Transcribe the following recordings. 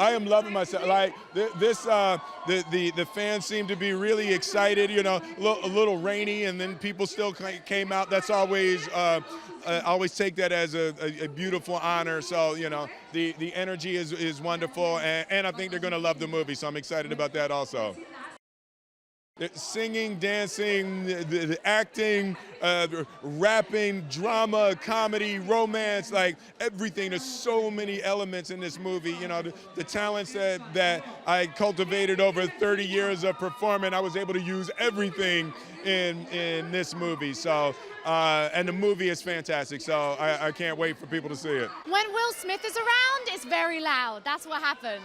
I am loving myself. Like the fans seem to be really excited. You know, a little rainy, and then people still came out. That's always. I always take that as a beautiful honor. So, you know, the energy is wonderful, and I think they're going to love the movie. So I'm excited about that also. Singing, dancing, the acting, rapping, drama, comedy, romance, like everything. There's so many elements in this movie. You know, the talents that I cultivated over 30 years of performing, I was able to use everything in this movie. So, and the movie is fantastic. So I can't wait for people to see it. When Will Smith is around, it's very loud. That's what happens.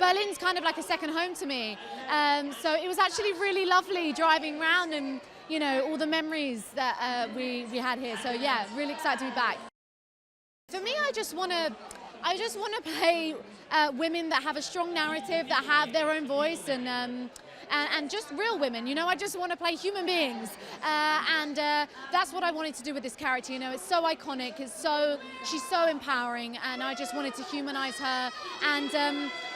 Berlin's kind of like a second home to me, so it was actually really lovely driving around and, you know, all the memories that we had here. So yeah, really excited to be back. For me, I just want to play women that have a strong narrative, that have their own voice, and just real women. You know, I just want to play human beings, and that's what I wanted to do with this character. You know, it's so iconic, she's so empowering, and I just wanted to humanize her and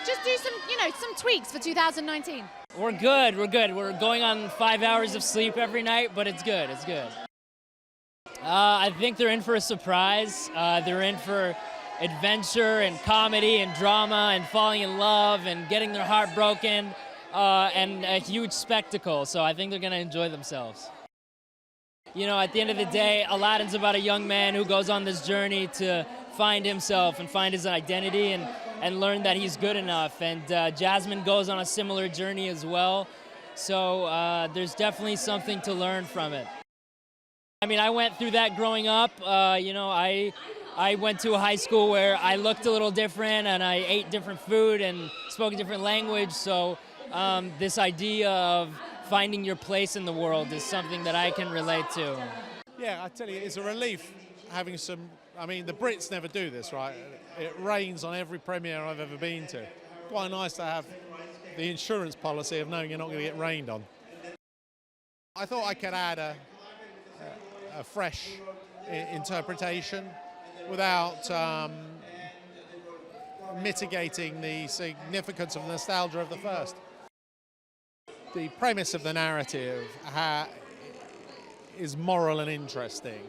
just do some tweaks for 2019. We're good. We're going on 5 hours of sleep every night, but it's good. It's good. I think they're in for a surprise. They're in for adventure and comedy and drama and falling in love and getting their heart broken. And a huge spectacle, so I think they're going to enjoy themselves. You know, at the end of the day, Aladdin's about a young man who goes on this journey to find himself and find his identity and learn that he's good enough. And Jasmine goes on a similar journey as well, so there's definitely something to learn from it. I mean, I went through that growing up. You know, I went to a high school where I looked a little different and I ate different food and spoke a different language, so this idea of finding your place in the world is something that I can relate to. Yeah, I tell you, it's a relief having some. I mean, the Brits never do this, right? It rains on every premiere I've ever been to. Quite nice to have the insurance policy of knowing you're not going to get rained on. I thought I could add a fresh interpretation without mitigating the significance of nostalgia of the first. The premise of the narrative is moral and interesting.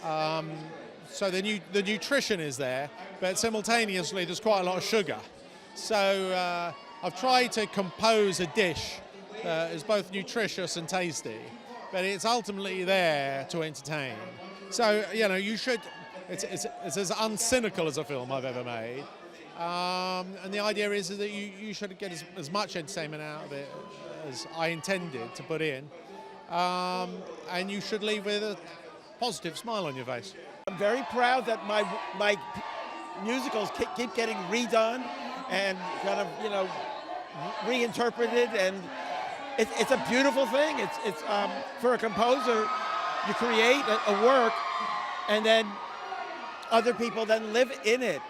So the nutrition is there, but simultaneously there's quite a lot of sugar. So I've tried to compose a dish that is both nutritious and tasty, but it's ultimately there to entertain. So, you know, you should. It's as uncynical as a film I've ever made. And the idea is that you should get as much entertainment out of it as I intended to put in. And you should leave with a positive smile on your face. I'm very proud that my musicals keep getting redone and kind of, you know, reinterpreted, and it's a beautiful thing. It's for a composer, you create a work and then other people then live in it.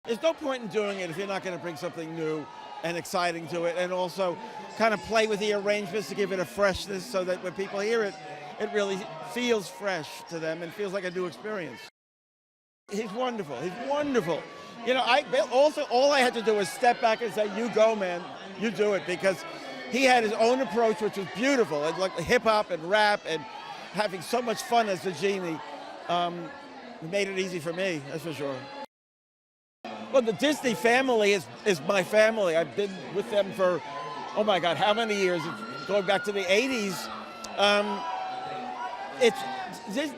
There's no point in doing it if you're not going to bring something new and exciting to it, and also kind of play with the arrangements to give it a freshness so that when people hear it, it really feels fresh to them and feels like a new experience. He's wonderful. He's wonderful. You know, all I had to do was step back and say, "You go, man. You do it," because he had his own approach, which was beautiful, and like hip hop and rap and having so much fun as the Genie. It made it easy for me, that's for sure. Well, the Disney family is my family. I've been with them for, oh my God, how many years? It's going back to the 80s.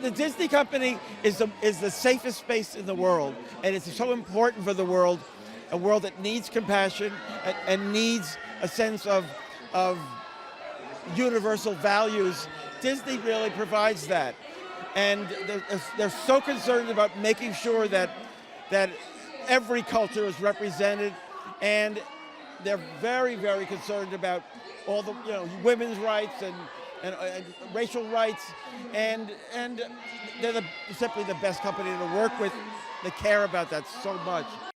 The Disney company is the safest space in the world, and it's so important for the world, a world that needs compassion and needs a sense of universal values. Disney really provides that. And they're so concerned about making sure that every culture is represented, and they're very, very concerned about all the, you know, women's rights and racial rights, and they're simply the best company to work with. They care about that so much.